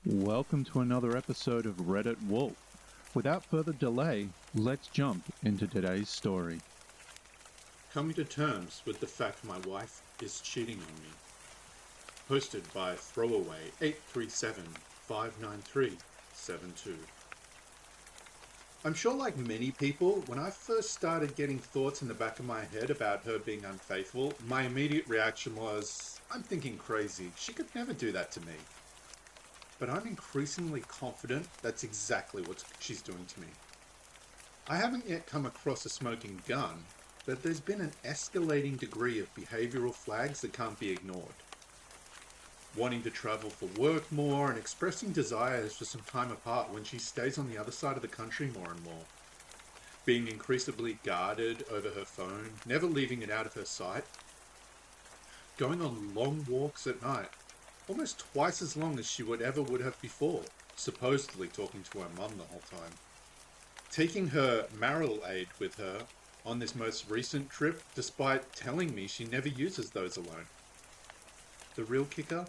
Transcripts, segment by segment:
Welcome to another episode of Reddit Wolf. Without further delay, let's jump into today's story. Coming to terms with the fact my wife is cheating on me. Posted by Throwaway 837-593-72. I'm sure, like many people, when I first started getting thoughts in the back of my head about her being unfaithful, my immediate reaction was, I'm thinking crazy. She could never do that to me. But I'm increasingly confident that's exactly what she's doing to me. I haven't yet come across a smoking gun, but there's been an escalating degree of behavioral flags that can't be ignored. Wanting to travel for work more and expressing desires for some time apart when she stays on the other side of the country more and more. Being increasingly guarded over her phone, never leaving it out of her sight. Going on long walks at night, almost twice as long as she would have before, supposedly talking to her mum the whole time. Taking her marital aid with her on this most recent trip, despite telling me she never uses those alone. The real kicker?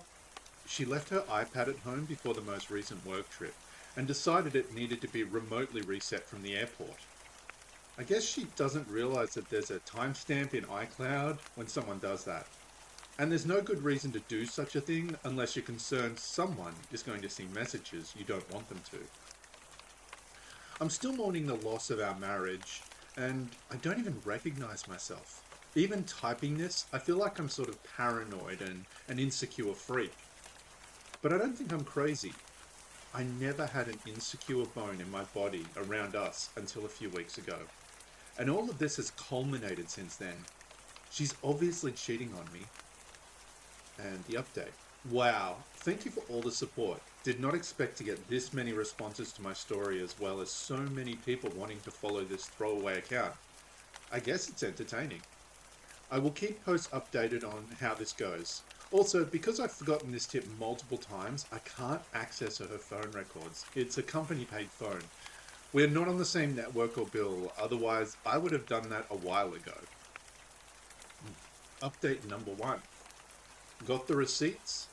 She left her iPad at home before the most recent work trip and decided it needed to be remotely reset from the airport. I guess she doesn't realize that there's a timestamp in iCloud when someone does that. And there's no good reason to do such a thing unless you're concerned someone is going to see messages you don't want them to. I'm still mourning the loss of our marriage, and I don't even recognize myself. Even typing this, I feel like I'm sort of paranoid and an insecure freak. But I don't think I'm crazy. I never had an insecure bone in my body around us until a few weeks ago. And all of this has culminated since then. She's obviously cheating on me. And the update. Wow, thank you for all the support. Did not expect to get this many responses to my story as well as so many people wanting to follow this throwaway account. I guess it's entertaining. I will keep posts updated on how this goes. Also, because I've forgotten this tip multiple times, I can't access her phone records. It's a company-paid phone. We're not on the same network or bill, otherwise I would have done that a while ago. Update number 1. Got the receipts?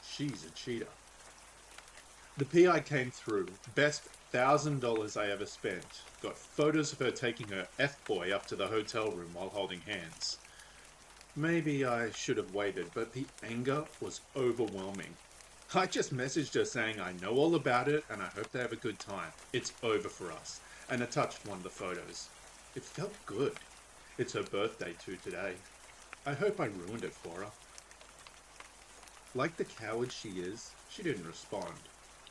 She's a cheater. The PI came through. Best $1,000 I ever spent. Got photos of her taking her F-boy up to the hotel room while holding hands. Maybe I should have waited, but the anger was overwhelming. I just messaged her saying I know all about it and I hope they have a good time. It's over for us. And attached one of the photos. It felt good. It's her birthday too today. I hope I ruined it for her. Like the coward she is, she didn't respond.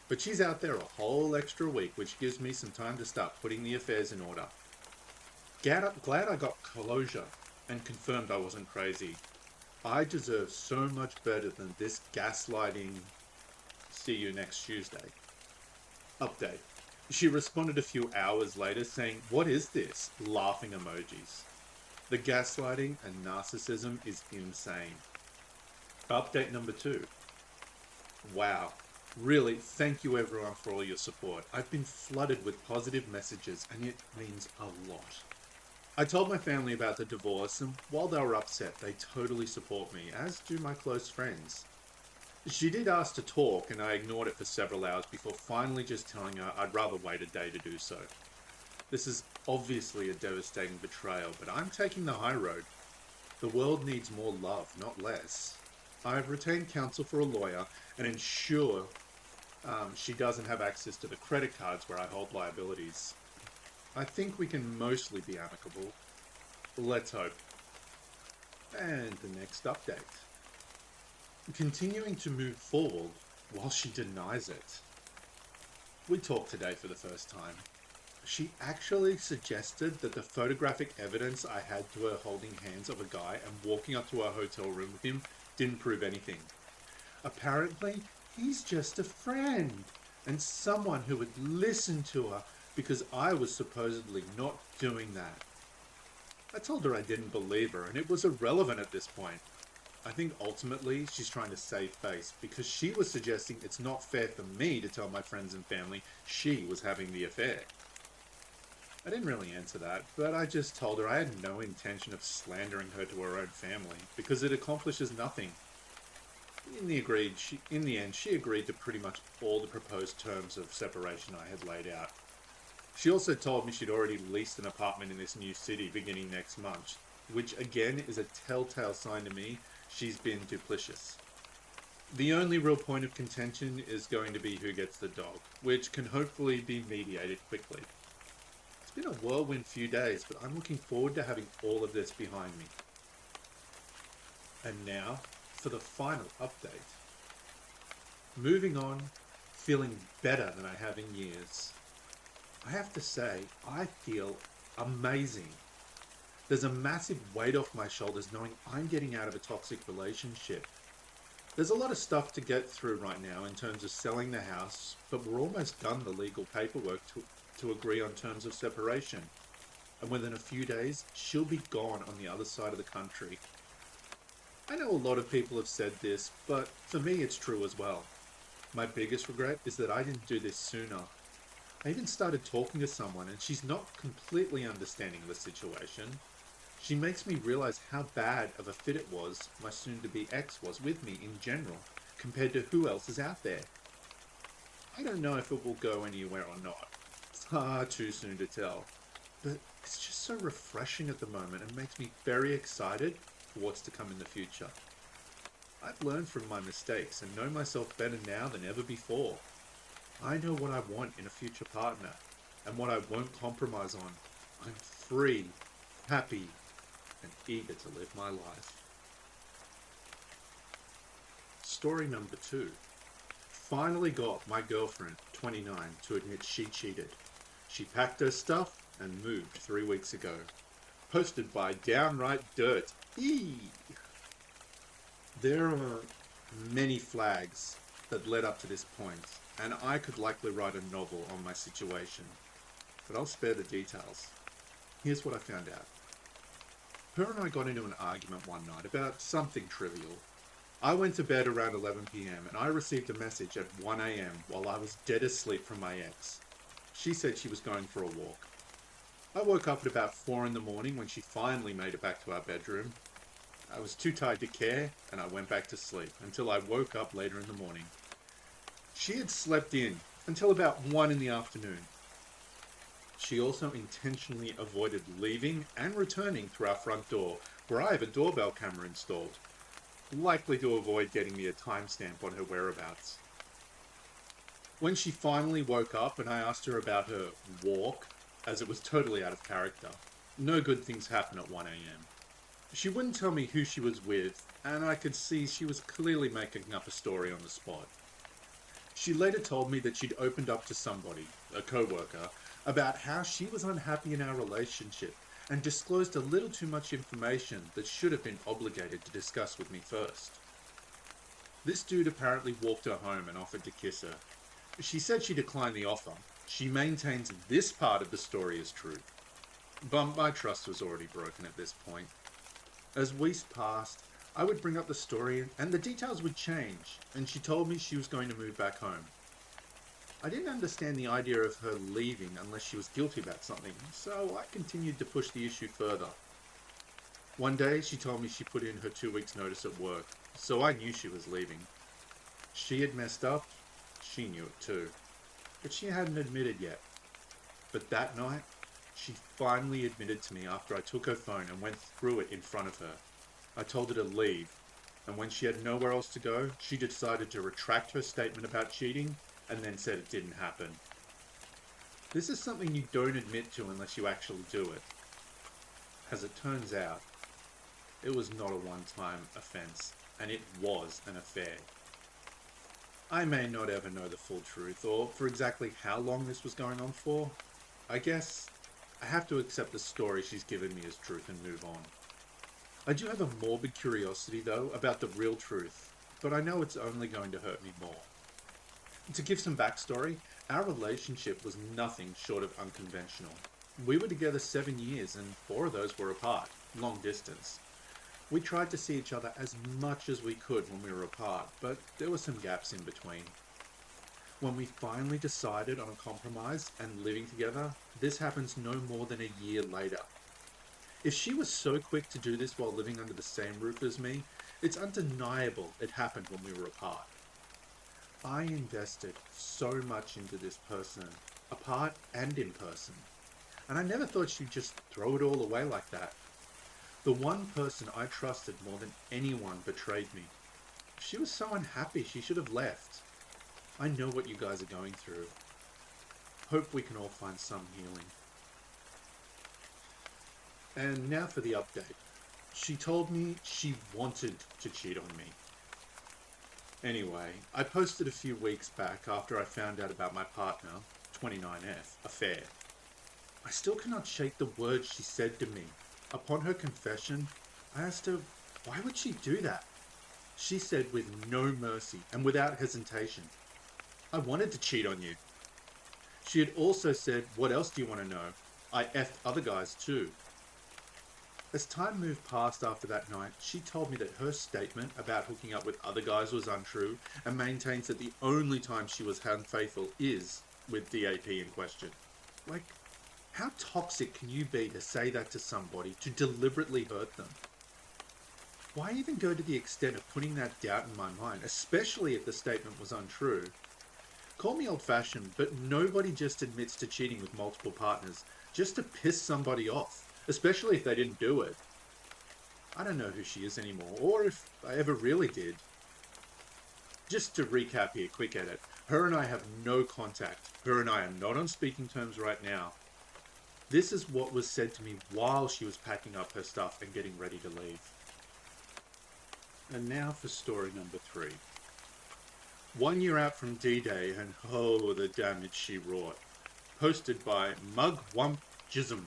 But she's out there a whole extra week, which gives me some time to start putting the affairs in order. Glad I got closure and confirmed I wasn't crazy. I deserve so much better than this gaslighting. See you next Tuesday. Update. She responded a few hours later saying, "What is this?" Laughing emojis. The gaslighting and narcissism is insane. Update number 2. Wow. Really, thank you everyone for all your support. I've been flooded with positive messages and it means a lot. I told my family about the divorce and while they were upset, they totally support me, as do my close friends. She did ask to talk and I ignored it for several hours before finally just telling her I'd rather wait a day to do so. This is obviously a devastating betrayal, but I'm taking the high road. The world needs more love, not less. I've retained counsel for a lawyer and ensure she doesn't have access to the credit cards where I hold liabilities. I think we can mostly be amicable. Let's hope. And the next update. Continuing to move forward while she denies it. We talked today for the first time. She actually suggested that the photographic evidence I had to her holding hands of a guy and walking up to our hotel room with him didn't prove anything. Apparently, he's just a friend and someone who would listen to her because I was supposedly not doing that. I told her I didn't believe her and it was irrelevant at this point. I think ultimately she's trying to save face because she was suggesting it's not fair for me to tell my friends and family she was having the affair. I didn't really answer that, but I just told her I had no intention of slandering her to her own family because it accomplishes nothing. In the end, she agreed to pretty much all the proposed terms of separation I had laid out. She also told me she'd already leased an apartment in this new city beginning next month, which again is a telltale sign to me she's been duplicitous. The only real point of contention is going to be who gets the dog, which can hopefully be mediated quickly. It's been a whirlwind few days, but I'm looking forward to having all of this behind me. And now, for the final update. Moving on, feeling better than I have in years. I have to say, I feel amazing. There's a massive weight off my shoulders knowing I'm getting out of a toxic relationship. There's a lot of stuff to get through right now in terms of selling the house, but we're almost done the legal paperwork to agree on terms of separation. And within a few days, she'll be gone on the other side of the country. I know a lot of people have said this, but for me it's true as well. My biggest regret is that I didn't do this sooner. I even started talking to someone and she's not completely understanding the situation. She makes me realize how bad of a fit it was my soon-to-be ex was with me in general, compared to who else is out there. I don't know if it will go anywhere or not. It's far too soon to tell. But it's just so refreshing at the moment and makes me very excited for what's to come in the future. I've learned from my mistakes and know myself better now than ever before. I know what I want in a future partner and what I won't compromise on. I'm free, happy, and eager to live my life. Story number 2. Finally got my girlfriend, 29, to admit she cheated. She packed her stuff and moved 3 weeks ago. Posted by Downright Dirt. Eee! There are many flags that led up to this point, and I could likely write a novel on my situation. But I'll spare the details. Here's what I found out. Her and I got into an argument one night about something trivial. I went to bed around 11 p.m. and I received a message at 1 a.m. while I was dead asleep from my ex. She said she was going for a walk. I woke up at about 4 in the morning when she finally made it back to our bedroom. I was too tired to care and I went back to sleep until I woke up later in the morning. She had slept in until about 1 in the afternoon. She also intentionally avoided leaving and returning through our front door, where I have a doorbell camera installed, likely to avoid getting me a timestamp on her whereabouts. When she finally woke up and I asked her about her walk, as it was totally out of character, no good things happen at 1 a.m. She wouldn't tell me who she was with, and I could see she was clearly making up a story on the spot. She later told me that she'd opened up to somebody, a co-worker, about how she was unhappy in our relationship and disclosed a little too much information that should have been obligated to discuss with me first. This dude apparently walked her home and offered to kiss her. She said she declined the offer. She maintains this part of the story is true. But my trust was already broken at this point. As weeks passed, I would bring up the story and the details would change, and she told me she was going to move back home. I didn't understand the idea of her leaving unless she was guilty about something, so I continued to push the issue further. One day, she told me she put in her 2 weeks' notice at work, so I knew she was leaving. She had messed up, she knew it too, but she hadn't admitted yet. But that night, she finally admitted to me after I took her phone and went through it in front of her. I told her to leave, and when she had nowhere else to go, she decided to retract her statement about cheating and then said it didn't happen. This is something you don't admit to unless you actually do it. As it turns out, it was not a one-time offense, and it was an affair. I may not ever know the full truth, or for exactly how long this was going on for. I guess I have to accept the story she's given me as truth and move on. I do have a morbid curiosity, though, about the real truth, but I know it's only going to hurt me more. To give some backstory, our relationship was nothing short of unconventional. We were together 7 years and 4 of those were apart, long distance. We tried to see each other as much as we could when we were apart, but there were some gaps in between. When we finally decided on a compromise and living together, this happens no more than a year later. If she was so quick to do this while living under the same roof as me, It's undeniable it happened when we were apart. I invested so much into this person, apart and in person, and I never thought she'd just throw it all away like that. The one person I trusted more than anyone betrayed me. She was so unhappy she should have left. I know what you guys are going through. Hope we can all find some healing. And now for the update. She told me she wanted to cheat on me. Anyway, I posted a few weeks back after I found out about my partner, 29F, affair. I still cannot shake the words she said to me. Upon her confession, I asked her, why would she do that? She said with no mercy and without hesitation, I wanted to cheat on you. She had also said, what else do you want to know? I effed other guys too. As time moved past after that night, she told me that her statement about hooking up with other guys was untrue and maintains that the only time she was unfaithful is with DAP in question. Like, how toxic can you be to say that to somebody, to deliberately hurt them? Why even go to the extent of putting that doubt in my mind, especially if the statement was untrue? Call me old-fashioned, but nobody just admits to cheating with multiple partners just to piss somebody off, especially if they didn't do it. I don't know who she is anymore, or if I ever really did. Just to recap here, quick edit. Her and I have no contact. Her and I are not on speaking terms right now. This is what was said to me while she was packing up her stuff and getting ready to leave. And now for story number 3. 1 year out from D-Day, and oh, the damage she wrought. Posted by Mugwumpjism.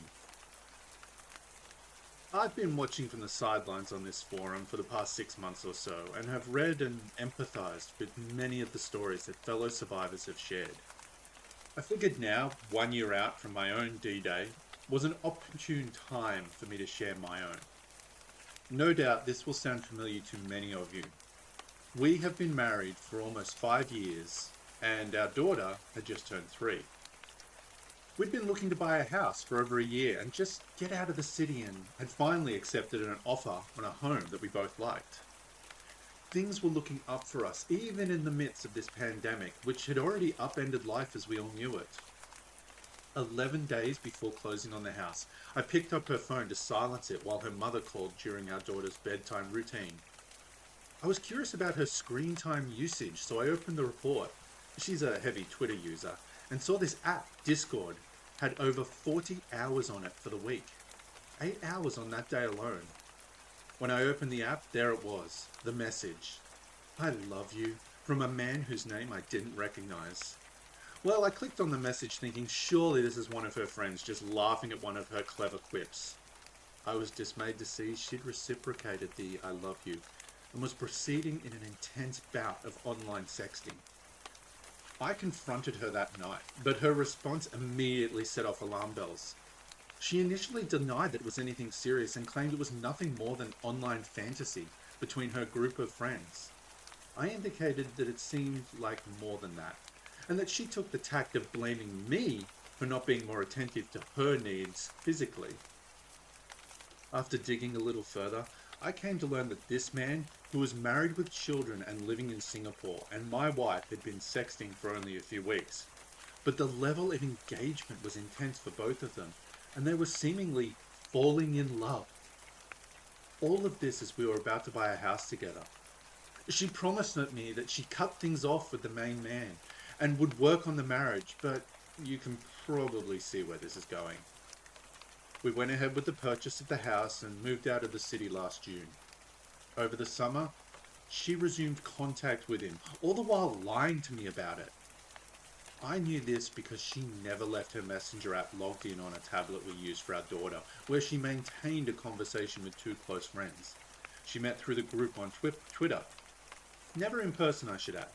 I've been watching from the sidelines on this forum for the past 6 months or so, and have read and empathized with many of the stories that fellow survivors have shared. I figured now, 1 year out from my own D-Day, was an opportune time for me to share my own. No doubt this will sound familiar to many of you. We have been married for almost 5 years, and our daughter had just turned 3. We'd been looking to buy a house for over a year and just get out of the city, and had finally accepted an offer on a home that we both liked. Things were looking up for us, even in the midst of this pandemic, which had already upended life as we all knew it. 11 days before closing on the house, I picked up her phone to silence it while her mother called during our daughter's bedtime routine. I was curious about her screen time usage, so I opened the report. She's a heavy Twitter user, and saw this app, Discord, had over 40 hours on it for the week. 8 hours on that day alone. When I opened the app, there it was, the message. I love you, from a man whose name I didn't recognize. Well, I clicked on the message thinking surely this is one of her friends just laughing at one of her clever quips. I was dismayed to see she'd reciprocated the I love you, and was proceeding in an intense bout of online sexting. I confronted her that night, but her response immediately set off alarm bells. She initially denied that it was anything serious and claimed it was nothing more than online fantasy between her group of friends. I indicated that it seemed like more than that, and that she took the tact of blaming me for not being more attentive to her needs physically. After digging a little further, I came to learn that this man, who was married with children and living in Singapore, and my wife had been sexting for only a few weeks. But the level of engagement was intense for both of them, and they were seemingly falling in love. All of this as we were about to buy a house together. She promised me that she cut things off with the main man, and would work on the marriage, but you can probably see where this is going. We went ahead with the purchase of the house and moved out of the city last June. Over the summer, she resumed contact with him, all the while lying to me about it. I knew this because she never left her messenger app logged in on a tablet we used for our daughter, where she maintained a conversation with 2 close friends. She met through the group on Twitter. Never in person, I should add.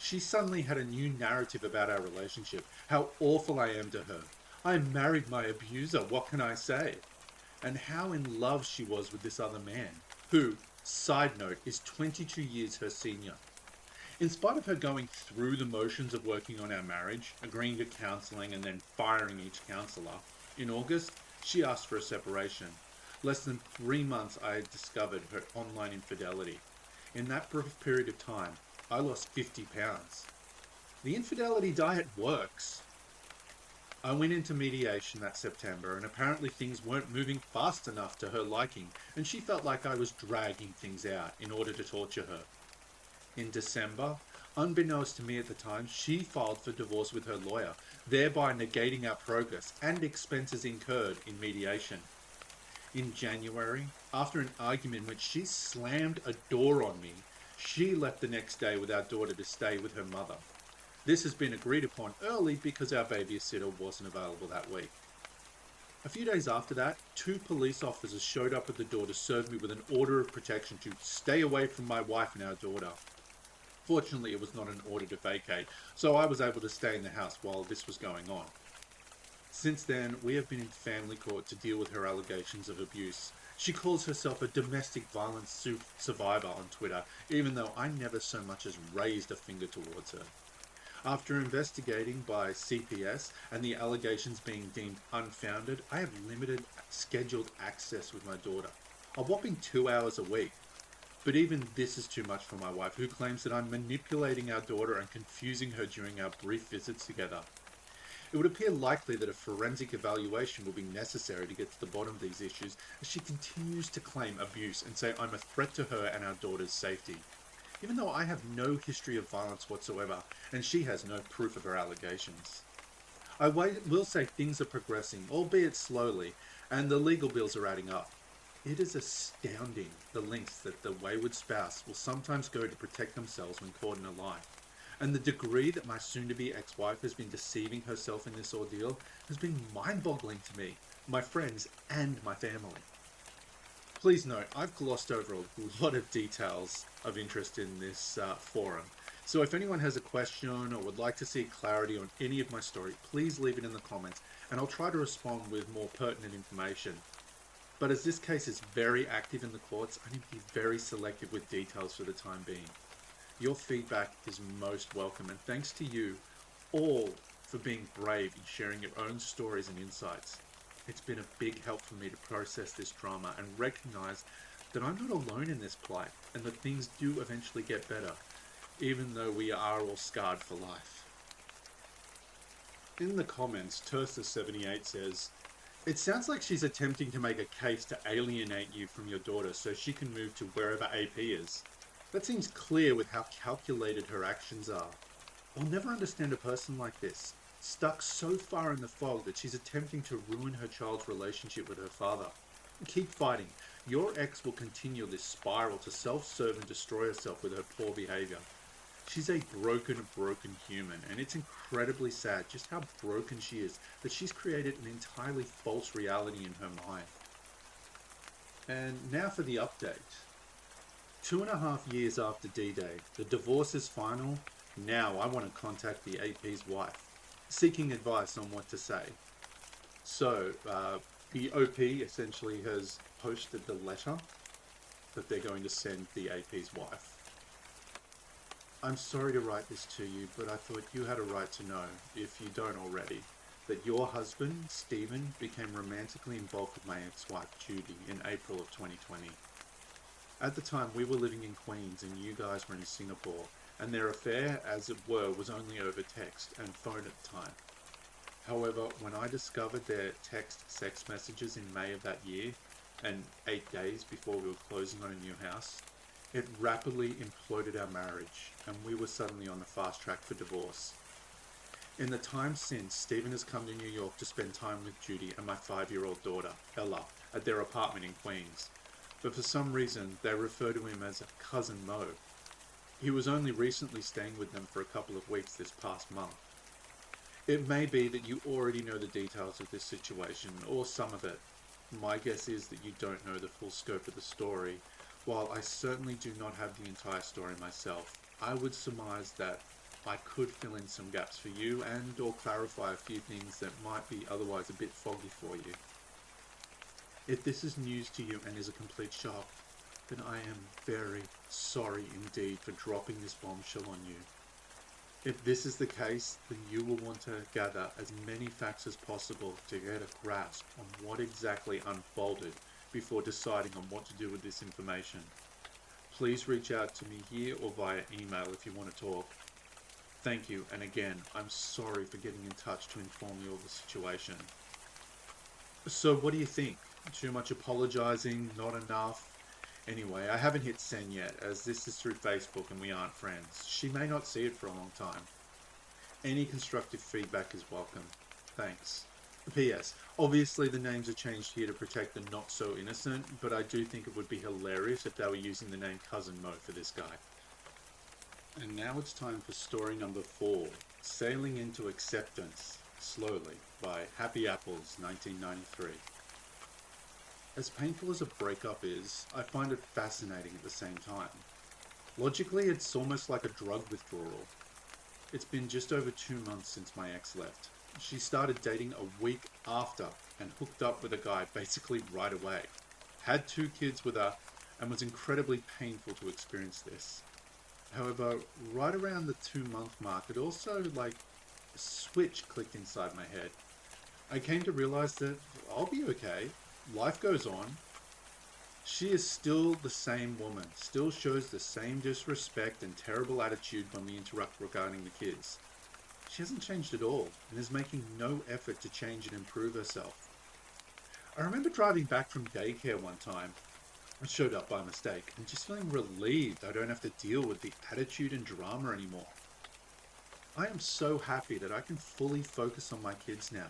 She suddenly had a new narrative about our relationship, how awful I am to her. I married my abuser, what can I say? And how in love she was with this other man, who, side note, is 22 years her senior. In spite of her going through the motions of working on our marriage, agreeing to counselling and then firing each counsellor, in August, she asked for a separation. Less than 3 months, I had discovered her online infidelity. In that brief period of time, I lost 50 pounds. The infidelity diet works. I went into mediation that September, and apparently things weren't moving fast enough to her liking, and she felt like I was dragging things out in order to torture her. In December, unbeknownst to me at the time, she filed for divorce with her lawyer, thereby negating our progress and expenses incurred in mediation. In January, after an argument in which she slammed a door on me, she left the next day with our daughter to stay with her mother. This has been agreed upon early because our babysitter wasn't available that week. A few days after that, 2 police officers showed up at the door to serve me with an order of protection to stay away from my wife and our daughter. Fortunately, it was not an order to vacate, so I was able to stay in the house while this was going on. Since then, we have been in family court to deal with her allegations of abuse. She calls herself a domestic violence survivor on Twitter, even though I never so much as raised a finger towards her. After investigating by CPS and the allegations being deemed unfounded, I have limited scheduled access with my daughter, a whopping 2 hours a week. But even this is too much for my wife, who claims that I'm manipulating our daughter and confusing her during our brief visits together. It would appear likely that a forensic evaluation will be necessary to get to the bottom of these issues, as she continues to claim abuse and say I'm a threat to her and our daughter's safety, even though I have no history of violence whatsoever, and she has no proof of her allegations. I will say things are progressing, albeit slowly, and the legal bills are adding up. It is astounding the lengths that the wayward spouse will sometimes go to protect themselves when caught in a lie. And the degree that my soon-to-be ex-wife has been deceiving herself in this ordeal has been mind-boggling to me, my friends, and my family. Please note, I've glossed over a lot of details of interest in this forum. So if anyone has a question or would like to see clarity on any of my story, please leave it in the comments and I'll try to respond with more pertinent information. But as this case is very active in the courts, I need to be very selective with details for the time being. Your feedback is most welcome, and thanks to you all for being brave in sharing your own stories and insights. It's been a big help for me to process this drama and recognize that I'm not alone in this plight and that things do eventually get better, even though we are all scarred for life. In the comments, Tursa78 says, "It sounds like she's attempting to make a case to alienate you from your daughter so she can move to wherever AP is. That seems clear with how calculated her actions are. I'll never understand a person like this, stuck so far in the fog that she's attempting to ruin her child's relationship with her father. Keep fighting. Your ex will continue this spiral to self-serve and destroy herself with her poor behavior. She's a broken human, and it's incredibly sad just how broken she is, that she's created an entirely false reality in her mind." And now for the update. 2.5 years after D-Day, the divorce is final. Now I want to contact the AP's wife, seeking advice on what to say. So, the OP essentially has posted the letter that they're going to send the AP's wife. "I'm sorry to write this to you, but I thought you had a right to know, if you don't already, that your husband, Stephen, became romantically involved with my ex-wife, Judy, in April of 2020. At the time, we were living in Queens and you guys were in Singapore, and their affair, as it were, was only over text and phone at the time. However, when I discovered their text sex messages in May of that year, and 8 days before we were closing on a new house, it rapidly imploded our marriage, and we were suddenly on the fast track for divorce. In the time since, Stephen has come to New York to spend time with Judy and my 5-year-old daughter, Ella, at their apartment in Queens. But for some reason, they refer to him as Cousin Mo. He was only recently staying with them for a couple of weeks this past month. It may be that you already know the details of this situation, or some of it. My guess is that you don't know the full scope of the story. While I certainly do not have the entire story myself, I would surmise that I could fill in some gaps for you and or clarify a few things that might be otherwise a bit foggy for you. If this is news to you and is a complete shock, then I am very sorry indeed for dropping this bombshell on you. If this is the case, then you will want to gather as many facts as possible to get a grasp on what exactly unfolded before deciding on what to do with this information. Please reach out to me here or via email if you want to talk. Thank you, and again, I'm sorry for getting in touch to inform you of the situation. So what do you think? Too much apologizing? Not enough? Anyway, I haven't hit send yet, as this is through Facebook and we aren't friends. She may not see it for a long time. Any constructive feedback is welcome. Thanks. P.S. Obviously the names are changed here to protect the not so innocent, but I do think it would be hilarious if they were using the name Cousin Mo for this guy. And now it's time for story number 4, Sailing into Acceptance, Slowly, by Happy Apples, 1993. As painful as a breakup is, I find it fascinating at the same time. Logically, it's almost like a drug withdrawal. It's been just over 2 months since my ex left. She started dating a week after and hooked up with a guy basically right away. Had 2 kids with her and was incredibly painful to experience this. However, right around the 2-month mark, it also a switch clicked inside my head. I came to realize that I'll be okay. Life goes on. She is still the same woman, still shows the same disrespect and terrible attitude when we interact regarding the kids. She hasn't changed at all and is making no effort to change and improve herself. I remember driving back from daycare one time. I showed up by mistake and just feeling relieved I don't have to deal with the attitude and drama anymore. I am so happy that I can fully focus on my kids now.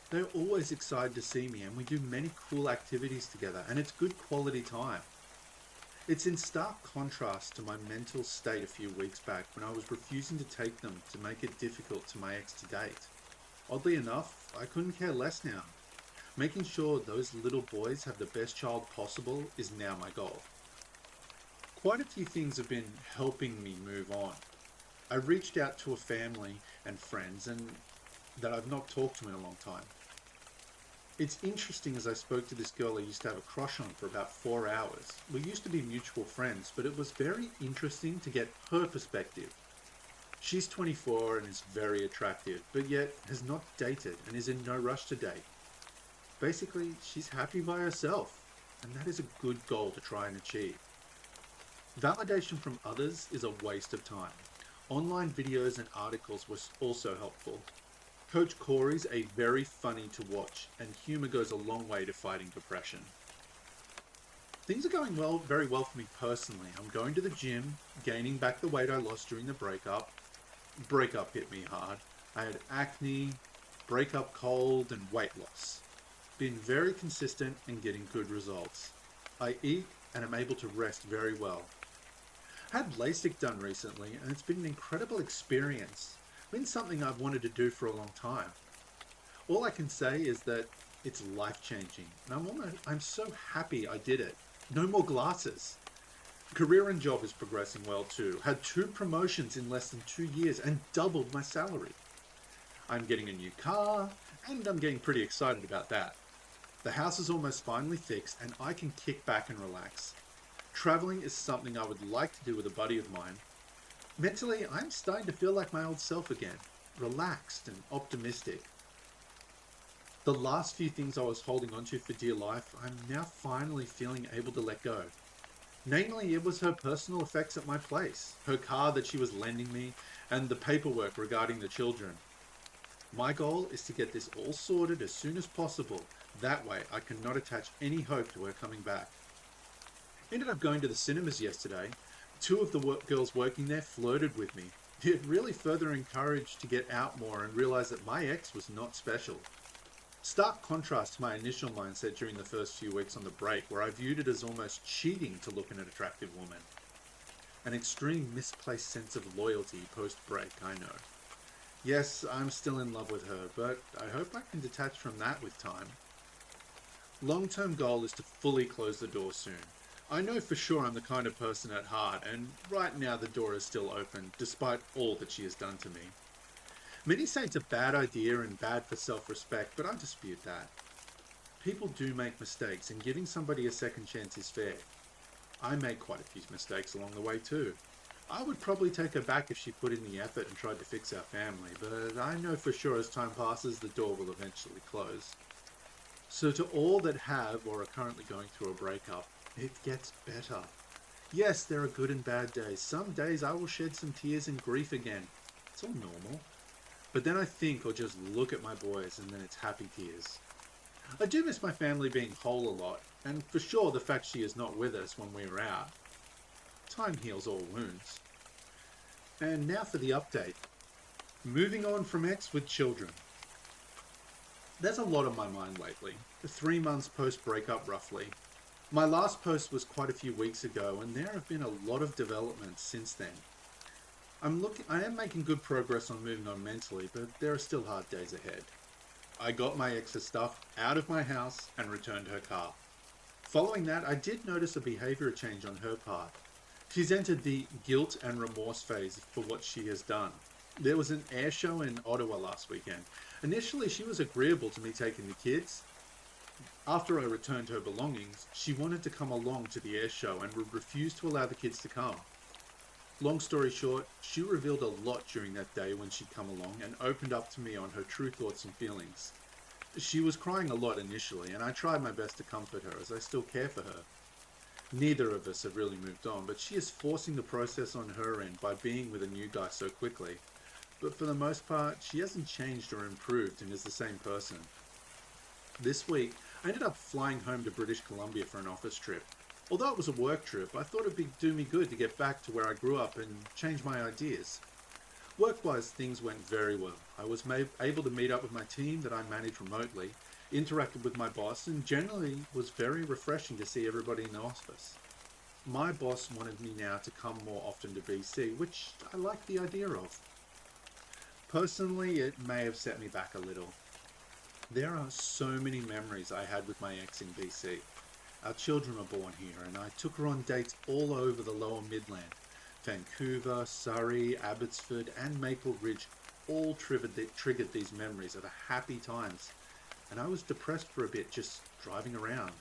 They're always excited to see me and we do many cool activities together and it's good quality time. It's in stark contrast to my mental state a few weeks back when I was refusing to take them to make it difficult to my ex to date. Oddly enough, I couldn't care less now. Making sure those little boys have the best child possible is now my goal. Quite a few things have been helping me move on. I reached out to a family and friends that I've not talked to in a long time. It's interesting as I spoke to this girl I used to have a crush on for about 4 hours. We used to be mutual friends, but it was very interesting to get her perspective. She's 24 and is very attractive, but yet has not dated and is in no rush to date. Basically, she's happy by herself, and that is a good goal to try and achieve. Validation from others is a waste of time. Online videos and articles were also helpful. Coach Corey's a very funny to watch, and humor goes a long way to fighting depression. Things are going very well for me personally. I'm going to the gym, gaining back the weight I lost during the breakup. Breakup hit me hard. I had acne, breakup cold, and weight loss. Been very consistent and getting good results. I eat and am able to rest very well. Had LASIK done recently, and it's been an incredible experience. Been something I've wanted to do for a long time. All I can say is that it's life-changing, and I'm so happy I did it. No more glasses. Career and job is progressing well too. Had 2 promotions in less than 2 years and doubled my salary. I'm getting a new car, and I'm getting pretty excited about that. The house is almost finally fixed, and I can kick back and relax. Traveling is something I would like to do with a buddy of mine. Mentally, I'm starting to feel like my old self again, relaxed and optimistic. The last few things I was holding onto for dear life, I'm now finally feeling able to let go. Namely, it was her personal effects at my place, her car that she was lending me, and the paperwork regarding the children. My goal is to get this all sorted as soon as possible. That way, I cannot attach any hope to her coming back. Ended up going to the cinemas yesterday. 2 of the girls working there flirted with me. It really further encouraged to get out more and realize that my ex was not special. Stark contrast to my initial mindset during the first few weeks on the break, where I viewed it as almost cheating to look at an attractive woman. An extreme misplaced sense of loyalty post-break, I know. Yes, I'm still in love with her, but I hope I can detach from that with time. Long-term goal is to fully close the door soon. I know for sure I'm the kind of person at heart, and right now the door is still open, despite all that she has done to me. Many say it's a bad idea and bad for self-respect, but I dispute that. People do make mistakes, and giving somebody a second chance is fair. I made quite a few mistakes along the way too. I would probably take her back if she put in the effort and tried to fix our family, but I know for sure as time passes the door will eventually close. So, to all that have or are currently going through a breakup, it gets better. Yes, there are good and bad days. Some days I will shed some tears and grief again. It's all normal. But then I think or just look at my boys and then it's happy tears. I do miss my family being whole a lot, and for sure the fact she is not with us when we are out. Time heals all wounds. And now for the update. Moving on from ex with children. There's a lot on my mind lately. 3 months post breakup, roughly. My last post was quite a few weeks ago, and there have been a lot of developments since then. I am making good progress on moving on mentally, but there are still hard days ahead. I got my ex's stuff out of my house and returned her car. Following that, I did notice a behaviour change on her part. She's entered the guilt and remorse phase for what she has done. There was an air show in Ottawa last weekend. Initially, she was agreeable to me taking the kids. After I returned her belongings, she wanted to come along to the air show and would refuse to allow the kids to come. Long story short, she revealed a lot during that day when she'd come along and opened up to me on her true thoughts and feelings. She was crying a lot initially, and I tried my best to comfort her as I still care for her. Neither of us have really moved on, but she is forcing the process on her end by being with a new guy so quickly. But for the most part, she hasn't changed or improved and is the same person. This week, I ended up flying home to British Columbia for an office trip. Although it was a work trip, I thought it'd do me good to get back to where I grew up and change my ideas. Work-wise, things went very well. I was able to meet up with my team that I manage remotely, interacted with my boss, and generally was very refreshing to see everybody in the office. My boss wanted me now to come more often to BC, which I like the idea of. Personally, it may have set me back a little. There are so many memories I had with my ex in BC. Our children were born here, and I took her on dates all over the lower Midland. Vancouver, Surrey, Abbotsford, and Maple Ridge all triggered these memories of happy times, and I was depressed for a bit just driving around.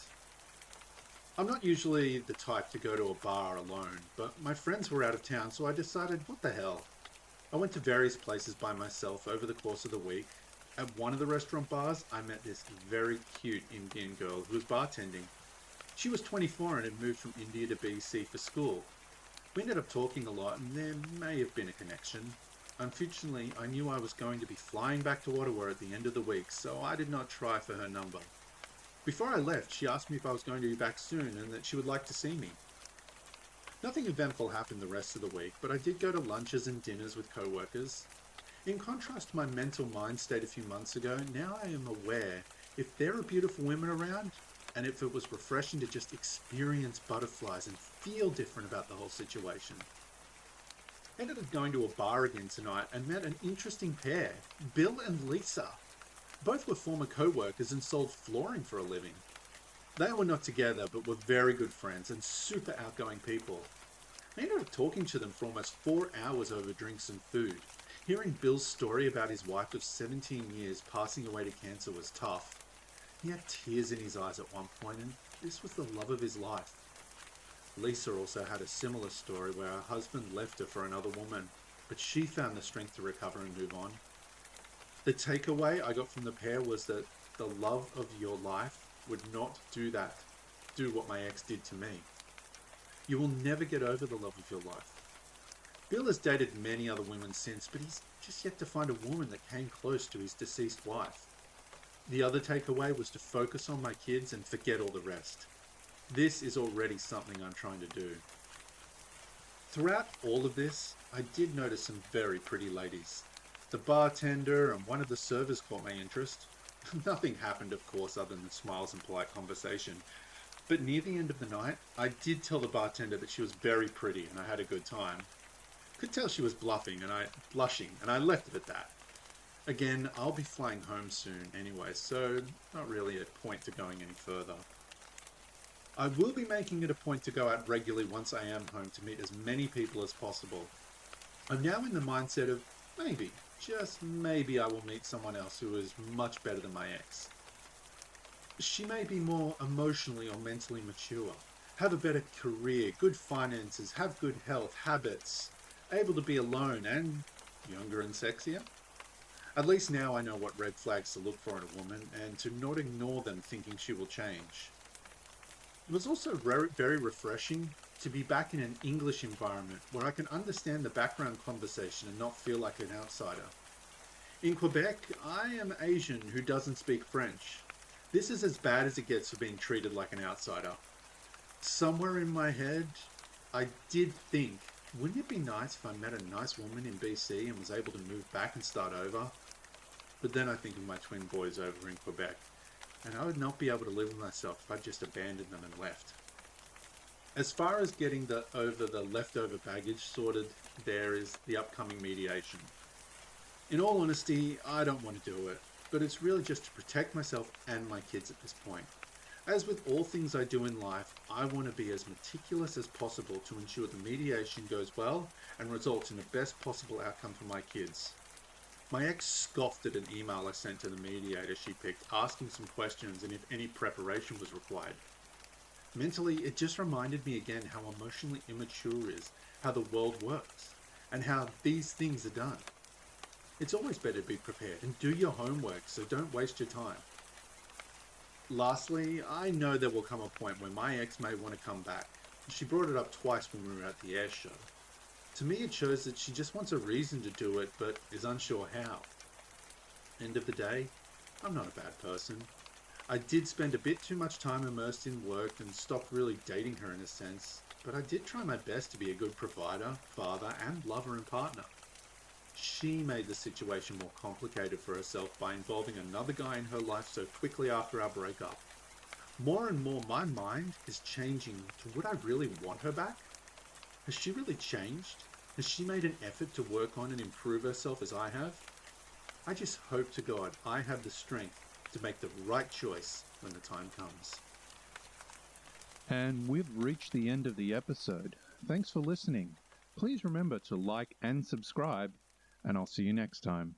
I'm not usually the type to go to a bar alone, but my friends were out of town, so I decided, what the hell? I went to various places by myself over the course of the week. At one of the restaurant bars, I met this very cute Indian girl who was bartending. She was 24 and had moved from India to BC for school. We ended up talking a lot, and there may have been a connection. Unfortunately, I knew I was going to be flying back to Ottawa at the end of the week, so I did not try for her number. Before I left, she asked me if I was going to be back soon and that she would like to see me. Nothing eventful happened the rest of the week, but I did go to lunches and dinners with co-workers. In contrast to my mental mind state a few months ago, now I am aware if there are beautiful women around, and if it was refreshing to just experience butterflies and feel different about the whole situation. I ended up going to a bar again tonight and met an interesting pair, Bill and Lisa. Both were former co-workers and sold flooring for a living. They were not together, but were very good friends and super outgoing people. I ended up talking to them for almost 4 hours over drinks and food. Hearing Bill's story about his wife of 17 years passing away to cancer was tough. He had tears in his eyes at one point, and this was the love of his life. Lisa also had a similar story where her husband left her for another woman, but she found the strength to recover and move on. The takeaway I got from the pair was that the love of your life would not do what my ex did to me. You will never get over the love of your life. Bill has dated many other women since, but he's just yet to find a woman that came close to his deceased wife. The other takeaway was to focus on my kids and forget all the rest. This is already something I'm trying to do. Throughout all of this, I did notice some very pretty ladies. The bartender and one of the servers caught my interest. Nothing happened, of course, other than smiles and polite conversation. But near the end of the night, I did tell the bartender that she was very pretty and I had a good time. Could tell she was blushing, and I left it at that. Again, I'll be flying home soon anyway, so not really a point to going any further. I will be making it a point to go out regularly once I am home to meet as many people as possible. I'm now in the mindset of maybe, just maybe I will meet someone else who is much better than my ex. She may be more emotionally or mentally mature, have a better career, good finances, have good health, habits, able to be alone and younger and sexier. At least now I know what red flags to look for in a woman and to not ignore them thinking she will change. It was also very refreshing to be back in an English environment where I can understand the background conversation and not feel like an outsider. In Quebec, I am Asian who doesn't speak French. This is as bad as it gets for being treated like an outsider. Somewhere in my head, I did think, wouldn't it be nice if I met a nice woman in BC and was able to move back and start over? But then I think of my twin boys over in Quebec, and I would not be able to live with myself if I just abandoned them and left. As far as getting over the leftover baggage sorted, there is the upcoming mediation. In all honesty, I don't want to do it, but it's really just to protect myself and my kids at this point. As with all things I do in life, I want to be as meticulous as possible to ensure the mediation goes well and results in the best possible outcome for my kids. My ex scoffed at an email I sent to the mediator she picked, asking some questions and if any preparation was required. Mentally, it just reminded me again how emotionally immature is, how the world works, and how these things are done. It's always better to be prepared and do your homework, so don't waste your time. Lastly, I know there will come a point where my ex may want to come back. She brought it up twice when we were at the air show. To me, it shows that she just wants a reason to do it, but is unsure how. End of the day, I'm not a bad person. I did spend a bit too much time immersed in work and stopped really dating her in a sense, but I did try my best to be a good provider, father, and lover and partner. She made the situation more complicated for herself by involving another guy in her life so quickly after our breakup. More and more, my mind is changing to would I really want her back? Has she really changed? Has she made an effort to work on and improve herself as I have? I just hope to God I have the strength to make the right choice when the time comes. And we've reached the end of the episode. Thanks for listening. Please remember to like and subscribe, and I'll see you next time.